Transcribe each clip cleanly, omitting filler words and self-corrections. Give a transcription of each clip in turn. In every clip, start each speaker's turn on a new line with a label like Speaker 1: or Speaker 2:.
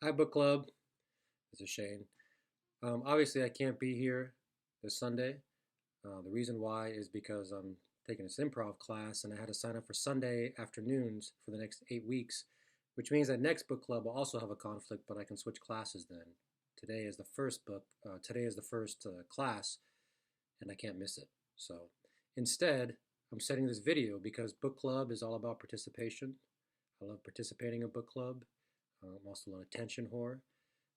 Speaker 1: Hi, book club. This is Shane. Obviously, I can't be here this Sunday. The reason why is because I'm taking this improv class and I had to sign up for Sunday afternoons for the next 8 weeks, which means that next book club will also have a conflict, but I can switch classes then. Today is the first book. Today is the first class, and I can't miss it. So instead, I'm setting this video because book club is all about participation. I love participating in book club. I'm also an attention whore.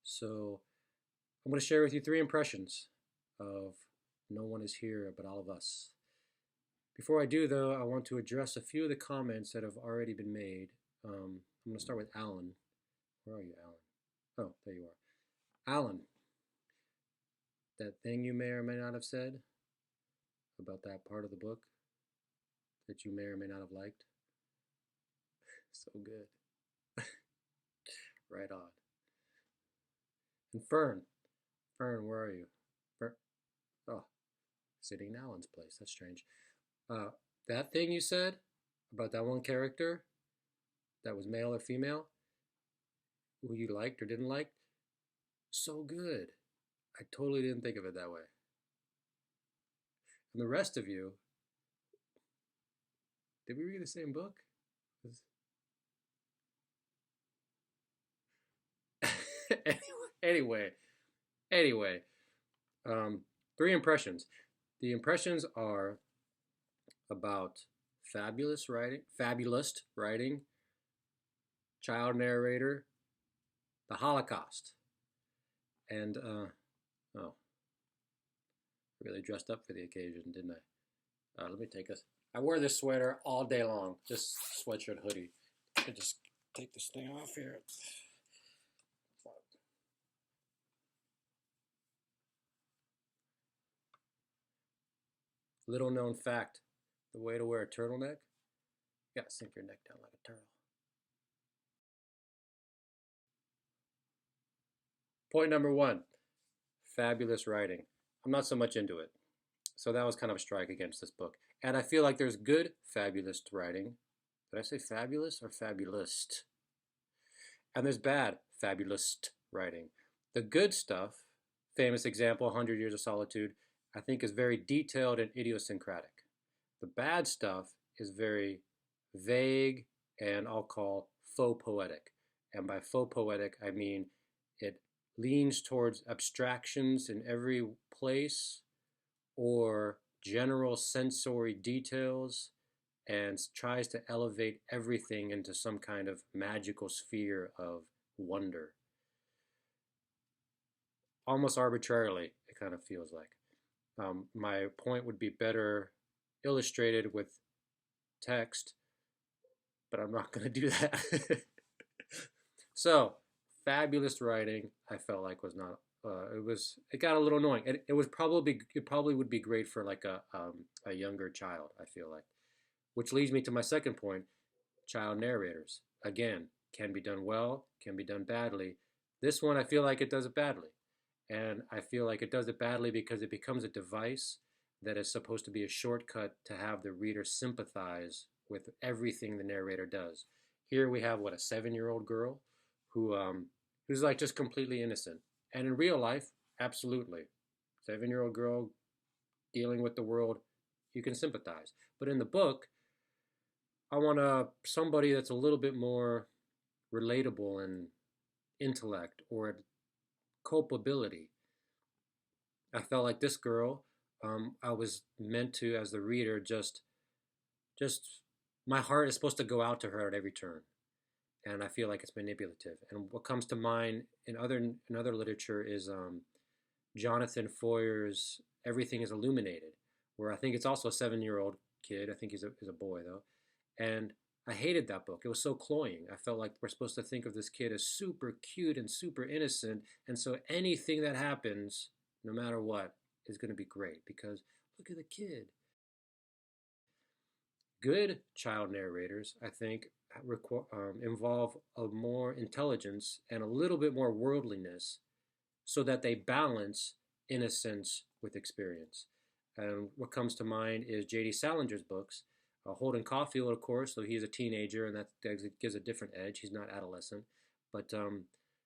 Speaker 1: So I'm going to share with you three impressions of No One Is Here But All of Us. Before I do, though, I want to address a few of the comments that have already been made. I'm going to start with Alan. Where are you, Alan? Oh, there you are. Alan, that thing you may or may not have said about that part of the book that you may or may not have liked. So good. Right on. And Fern, where are you? Fern, oh, sitting in Alan's place. That's strange. That thing you said about that one character that was male or female, who you liked or didn't like, so good. I totally didn't think of it that way. And the rest of you, did we read the same book? anyway, anyway, three impressions. The impressions are about fabulous writing, child narrator, the Holocaust, and oh, really dressed up for the occasion, didn't I? Let me take this. I wear this sweater all day long, this sweatshirt hoodie. I just take this thing off here. Little known fact, the way to wear a turtleneck, you gotta sink your neck down like a turtle. Point number one, fabulous writing. I'm not so much into it. So that was kind of a strike against this book. And I feel like there's good fabulous writing. Did I say fabulous or fabulous? And there's bad fabulous writing. The good stuff, famous example, 100 Years of Solitude, I think is very detailed and idiosyncratic. The bad stuff is very vague and I'll call faux poetic. And by faux poetic, I mean it leans towards abstractions in every place or general sensory details and tries to elevate everything into some kind of magical sphere of wonder. Almost arbitrarily, it kind of feels like. My point would be better illustrated with text, but I'm not going to do that. So, fabulous writing, I felt like was not. It got a little annoying. It probably would be great for like a younger child. I feel like, which leads me to my second point: child narrators. Again, can be done well, can be done badly. This one, I feel like it does it badly. And I feel like it does it badly because it becomes a device that is supposed to be a shortcut to have the reader sympathize with everything the narrator does. Here we have what, a 7-year-old girl who's like just completely innocent. And in real life, absolutely. 7-year-old girl dealing with the world, you can sympathize. But in the book, I want somebody that's a little bit more relatable in intellect or culpability. I felt like this girl, I was meant to, as the reader, just my heart is supposed to go out to her at every turn, and I feel like it's manipulative. And what comes to mind in other literature is Jonathan Foyer's "Everything Is Illuminated," where I think it's also a 7-year-old kid. I think he's a boy though, and I hated that book. It was so cloying. I felt like we're supposed to think of this kid as super cute and super innocent. And so anything that happens, no matter what, is going to be great because look at the kid. Good child narrators, I think, involve a more intelligence and a little bit more worldliness so that they balance innocence with experience. And what comes to mind is J.D. Salinger's books. Holden Caulfield, of course, so he's a teenager, and that gives a different edge. He's not adolescent. But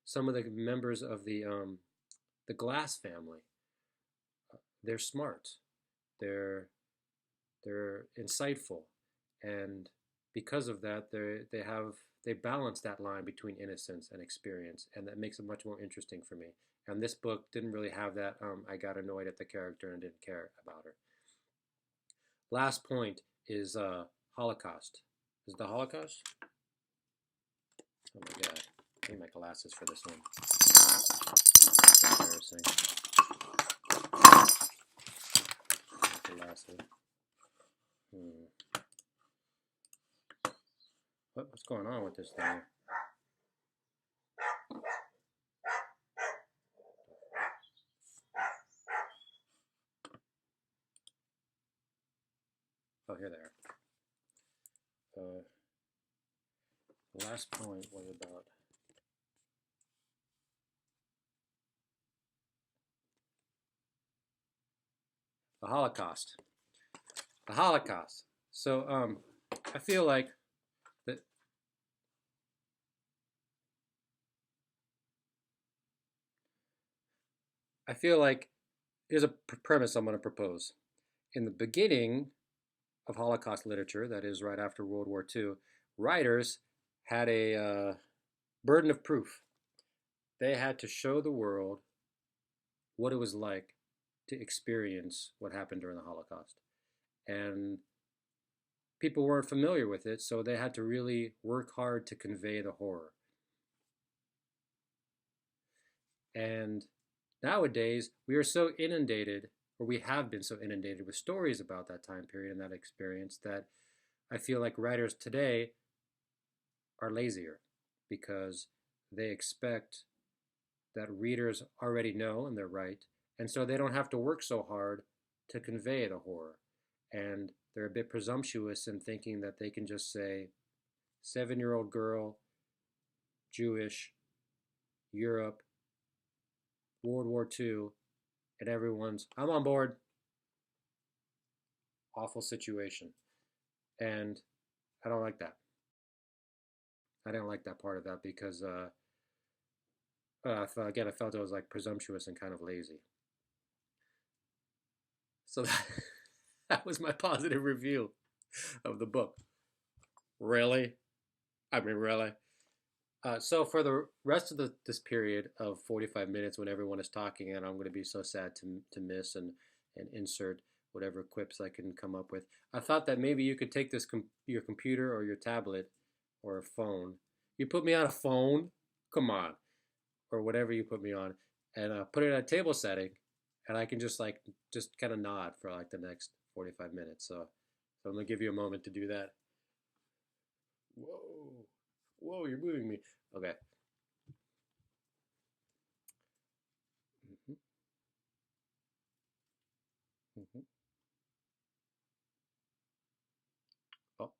Speaker 1: some of the members of the Glass family. They're smart, they're they're insightful, and because of that, they balance that line between innocence and experience, and that makes it much more interesting for me. And this book didn't really have that. I got annoyed at the character and didn't care about her. Last point is Holocaust. Is it the Holocaust? Oh my god. I need my glasses for this one. That's embarrassing. Glasses. What's going on with this thing? Oh, here they are. The last point was about the Holocaust. The Holocaust. So I feel like that. I feel like here's a premise I'm going to propose. In the beginning of Holocaust literature, that is right after World War II, writers had a burden of proof. They had to show the world what it was like to experience what happened during the Holocaust. And people weren't familiar with it, so they had to really work hard to convey the horror. And nowadays, we are so inundated, or we have been so inundated with stories about that time period and that experience, that I feel like writers today are lazier because they expect that readers already know and they're right, and so they don't have to work so hard to convey the horror. And they're a bit presumptuous in thinking that they can just say, 7-year-old girl, Jewish, Europe, World War II, and everyone's, I'm on board. Awful situation. And I don't like that. I didn't like that part of that because, again, I felt it was like presumptuous and kind of lazy. So that was my positive review of the book. Really? I mean, really? So for the rest of this period of 45 minutes when everyone is talking, and I'm going to be so sad to miss and insert whatever quips I can come up with, I thought that maybe you could take your computer or your tablet or a phone. You put me on a phone? Come on. Or whatever you put me on, and put it at a table setting, and I can just kind of nod for like the next 45 minutes. So I'm going to give you a moment to do that. Whoa, you're moving me. Okay. Mm-hmm. Mm-hmm. Oh.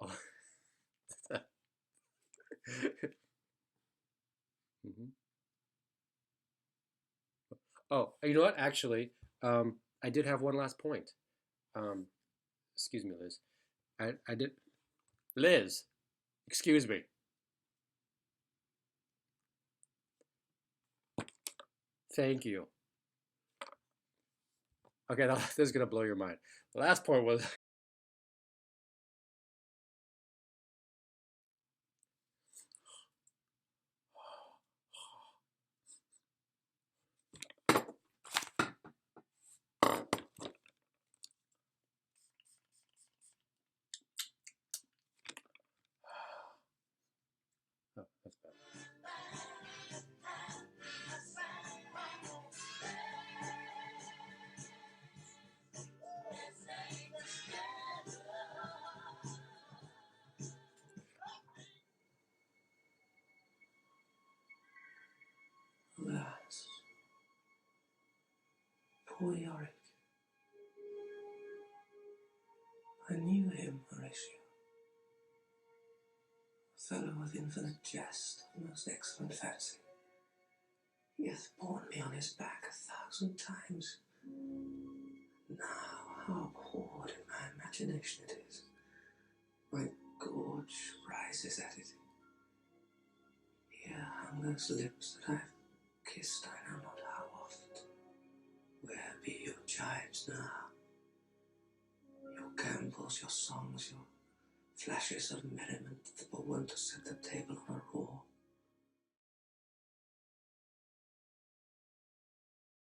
Speaker 1: Mm-hmm. Oh, you know what? Actually, I did have one last point. Um, excuse me, Liz. I did. Liz, excuse me. Thank you. Okay, this is gonna blow your mind. The last point was oh, that's bad.
Speaker 2: Alas, poor Yorick. I knew him, Horatio. A fellow with infinite jest and most excellent fancy. He hath borne me on his back 1,000 times. Now how bored in my imagination it is. My gorge rises at it. Here hung those lips that I've kissed I know not how oft. Where be your gibes now? Your gambols, your songs, your flashes of merriment that were wont to set the table on a